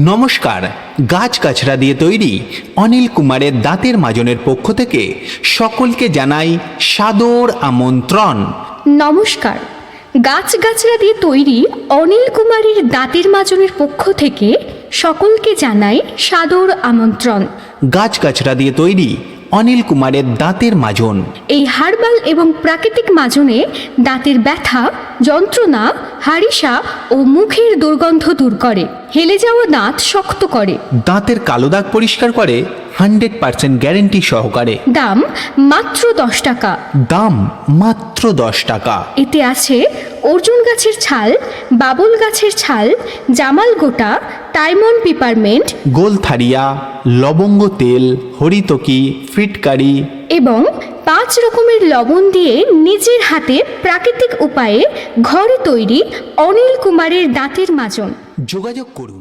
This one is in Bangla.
নমস্কার, গাছগাছড়া দিয়ে তৈরি অনিল কুমারের দাঁতের মাজনের পক্ষ থেকে সকলকে জানাই সাদর আমন্ত্রণ। নমস্কার, গাছগাছড়া দিয়ে তৈরি অনিল কুমারের দাঁতের মাজনের পক্ষ থেকে সকলকে জানাই সাদর আমন্ত্রণ। গাছগাছড়া দিয়ে তৈরি অনিল কুমারের দাঁতের মাজন। এই হার্বাল এবং প্রাকৃতিক মাজনে দাঁতের ব্যথা, যন্ত্রণা, হারিসা ও মুখের দুর্গন্ধ দূর করে, হেলে যাওয়া দাঁত শক্ত করে, দাঁতের কালো দাগ পরিষ্কার করে 100% গ্যারেন্টি সহকারে। দাম মাত্র 10 টাকা। দাম মাত্র 10 টাকা। এতে আছে অর্জুন গাছের ছাল, বাবুল গাছের ছাল, জামাল গোটা, টাইমন পিপারমেন্ট, গোলথারিয়া, লবঙ্গ তেল, হরিতকি, ফিটকারি এবং 5 রকমের লবণ দিয়ে নিজের হাতে প্রাকৃতিক উপায়ে ঘরে তৈরি অনিল কুমারের দাঁতের মাজন। যোগাযোগ করুন